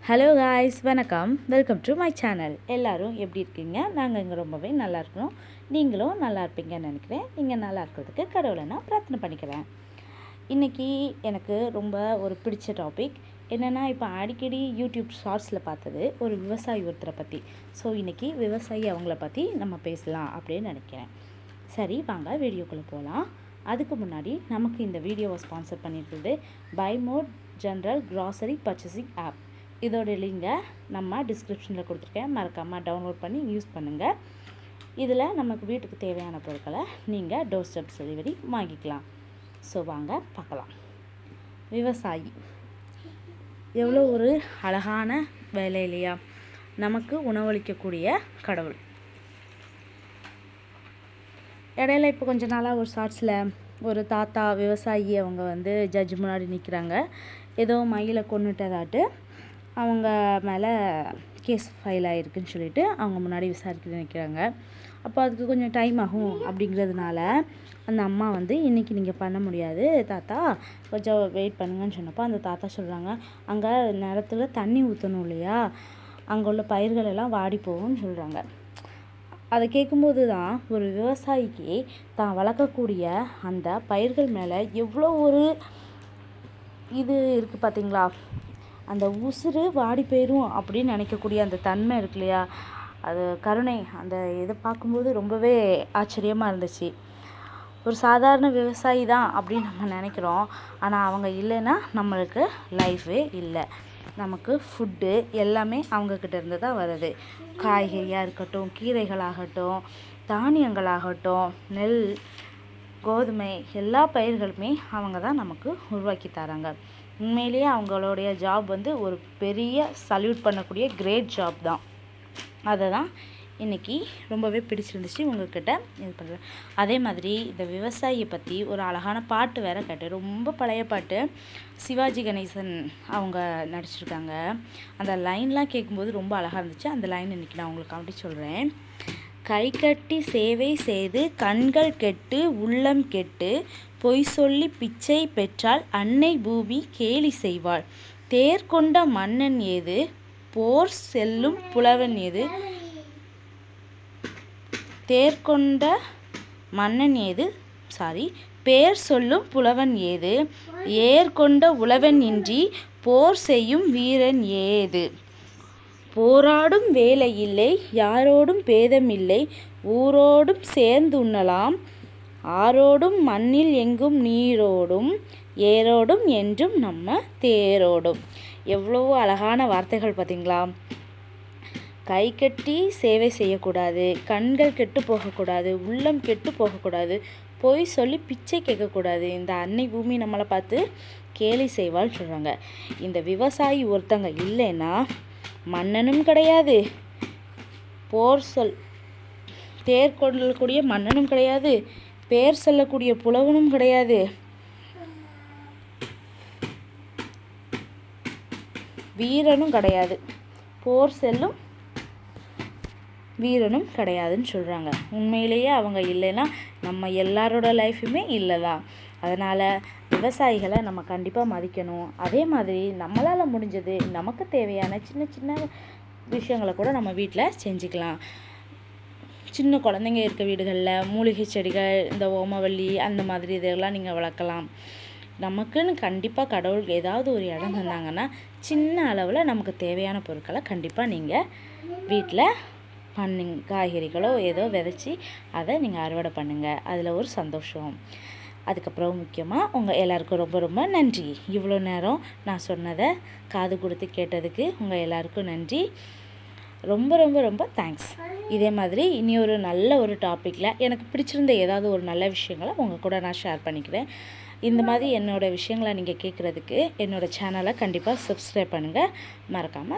Hello guys, வணக்கம். Welcome to my channel. எல்லோரும் எப்படி இருக்கீங்க? நாங்கள் இங்கே ரொம்பவே நல்லா இருக்கணும். நீங்களும் நல்லா இருப்பீங்கன்னு நினைக்கிறேன். நீங்கள் நல்லா இருக்கிறதுக்கு கடவுளை நான் பிரார்த்தனை பண்ணிக்கிறேன். இன்றைக்கி எனக்கு ரொம்ப ஒரு பிடிச்ச டாபிக் என்னென்னா, இப்போ அடிக்கடி யூடியூப் ஷார்ட்ஸில் பார்த்தது ஒரு விவசாயி ஒருத்தரை பற்றி. ஸோ இன்றைக்கி விவசாயி அவங்கள பற்றி நம்ம பேசலாம் அப்படின்னு நினைக்கிறேன். சரி, வாங்க வீடியோக்குள்ளே போகலாம். அதுக்கு முன்னாடி நமக்கு இந்த வீடியோவை ஸ்பான்சர் பண்ணியிருக்கிறது by more general grocery purchasing app. இதோட லிங்கை நம்ம டிஸ்கிரிப்ஷனில் கொடுத்துருக்கேன். மறக்காமல் டவுன்லோட் பண்ணி யூஸ் பண்ணுங்கள். இதில் நமக்கு வீட்டுக்கு தேவையான பொருட்களை நீங்கள் டோர் ஸ்டெப் டெலிவரி வாங்கிக்கலாம். ஸோ வாங்க பார்க்கலாம். விவசாயி எவ்வளோ ஒரு அழகான வேலை இல்லையா? நமக்கு உணவளிக்கக்கூடிய கடவுள். இடையில இப்போ கொஞ்ச நாளாக ஒரு ஷார்ட்ஸில் ஒரு தாத்தா விவசாயி அவங்க ஜட்ஜ் முன்னாடி நிற்கிறாங்க. ஏதோ மயிலை கொன்னுட்டதாட்டு அவங்க மேலே கேஸ் ஃபைல் ஆகிருக்குன்னு சொல்லிட்டு அவங்க முன்னாடி விசாரிக்க நிற்கிறாங்க. அப்போ அதுக்கு கொஞ்சம் டைம் ஆகும் அப்படிங்கிறதுனால அந்த அம்மா இன்றைக்கி நீங்கள் பண்ண முடியாது தாத்தா, கொஞ்சம் வெயிட் பண்ணுங்கன்னு சொன்னப்போ அந்த தாத்தா சொல்கிறாங்க, அங்கே நிலத்துல தண்ணி ஊற்றணும் இல்லையா, அங்கே உள்ள பயிர்கள் எல்லாம் வாடி போகும்னு சொல்கிறாங்க. அதை கேட்கும்போது தான் ஒரு விவசாயிக்கு தான் வளர்க்கக்கூடிய அந்த பயிர்கள் மேலே எவ்வளோ ஒரு இது இருக்குது பார்த்தீங்களா? அந்த உசுறு வாடி போயிடும் அப்படின்னு நினைக்கக்கூடிய அந்த தன்மை இருக்கு இல்லையா? அது கருணை. அந்த இதை பார்க்கும்போது ரொம்பவே ஆச்சரியமாக இருந்துச்சு. ஒரு சாதாரண விவசாயி தான் அப்படின்னு நம்ம நினைக்கிறோம். ஆனால் அவங்க இல்லைன்னா நம்மளுக்கு லைஃபே இல்லை. நமக்கு ஃபுட்டு எல்லாமே அவங்கக்கிட்ட இருந்து தான் வருது. காய்கறியாக இருக்கட்டும், கீரைகளாகட்டும், தானியங்களாகட்டும், நெல், கோதுமை, எல்லா பயிர்களுமே அவங்க தான் நமக்கு உருவாக்கி தராங்க. உண்மையிலேயே அவங்களுடைய ஜாப் ஒரு பெரிய சல்யூட் பண்ணக்கூடிய கிரேட் ஜாப் தான். அதை தான் இன்றைக்கி ரொம்பவே பிடிச்சிருந்துச்சு உங்கள்கிட்ட இது பண்ணுறேன். அதே மாதிரி இந்த விவசாயியை பற்றி ஒரு அழகான பாட்டு வேறு கேட்டேன். ரொம்ப பழைய பாட்டு. சிவாஜி கணேசன் அவங்க நடிச்சிருக்காங்க. அந்த லைன்லாம் கேட்கும்போது ரொம்ப அழகாக இருந்துச்சு. அந்த லைன் இன்றைக்கி நான் உங்களுக்கு அப்படி சொல்கிறேன். கை கட்டி சேவை செய்து கண்கள் கெட்டு உள்ளம் கெட்டு பொய் சொல்லி பிச்சை பெற்றால் அன்னை பூமி கேலி செய்வாள். தேர் கொண்ட மன்னன் ஏது, போர் செல்லும் புலவன் ஏது, தேர்கொண்ட மன்னன் ஏது, பேர் சொல்லும் புலவன் ஏது, ஏர்கொண்ட உழவன் இன்றி போர் செய்யும் வீரன் ஏது. போராடும் வேலை இல்லை, யாரோடும் பேதமில்லை, ஊரோடும் சேர்ந்து உண்ணலாம், ஆரோடும் மண்ணில் எங்கும் நீரோடும், ஏரோடும் என்றும் நம்ம தேரோடும். எவ்வளோ அழகான வார்த்தைகள் பார்த்தீங்களா? கை கட்டி சேவை செய்யக்கூடாது, கண்கள் கெட்டு போகக்கூடாது, உள்ளம் கெட்டு போகக்கூடாது, பொய் சொல்லி பிச்சை கேட்கக்கூடாது. இந்த அன்னை பூமி நம்மளை பார்த்து கேலி செய்வாள்னு சொல்கிறாங்க. இந்த விவசாயி ஒருத்தங்க இல்லைன்னா மன்னனும் கிடையாது, தேர் கொள்ளக்கூடிய மன்னனும் கிடையாது, பேர் சொல்லக்கூடிய புலவனும் கிடையாது, வீரனும் கிடையாது, போர் செல்லும் வீரனும் கிடையாதுன்னு சொல்கிறாங்க. உண்மையிலேயே அவங்க இல்லைன்னா நம்ம எல்லாரோட லைஃபுமே இல்லை தான். அதனால் விவசாயிகளை நம்ம கண்டிப்பாக மதிக்கணும். அதே மாதிரி நம்மளால் முடிஞ்சது நமக்கு தேவையான சின்ன சின்ன விஷயங்களை கூட நம்ம வீட்டில் செஞ்சுக்கலாம். சின்ன குழந்தைங்க இருக்க வீடுகளில் மூலிகை செடிகள், இந்த ஓமவல்லி, அந்த மாதிரி இதெல்லாம் நீங்கள் வளர்க்கலாம். நமக்குன்னு கண்டிப்பாக கடவுள் ஏதாவது ஒரு இடம் தந்தாங்கன்னா சின்ன அளவில் நமக்கு தேவையான பொருட்களை கண்டிப்பாக நீங்கள் வீட்டில் காய்கறிகளோ ஏதோ விதைச்சி அதை நீங்கள் அறுவடை பண்ணுங்கள். அதில் ஒரு சந்தோஷம். அதுக்கப்புறம் முக்கியமாக உங்கள் எல்லாருக்கும் ரொம்ப ரொம்ப நன்றி. இவ்வளோ நேரம் நான் சொன்னதை காது கொடுத்து கேட்டதுக்கு உங்கள் எல்லாருக்கும் நன்றி. ரொம்ப ரொம்ப ரொம்ப தேங்க்ஸ். இதே மாதிரி இனி ஒரு நல்ல ஒரு டாப்பிக்கில் எனக்கு பிடிச்சிருந்த ஏதாவது ஒரு நல்ல விஷயங்களை உங்கள் கூட நான் ஷேர் பண்ணிக்கிறேன். இந்த மாதிரி என்னோடய விஷயங்களை நீங்கள் கேட்குறதுக்கு என்னோடய சேனலை கண்டிப்பாக சப்ஸ்கிரைப் பண்ணுங்கள். மறக்காமல்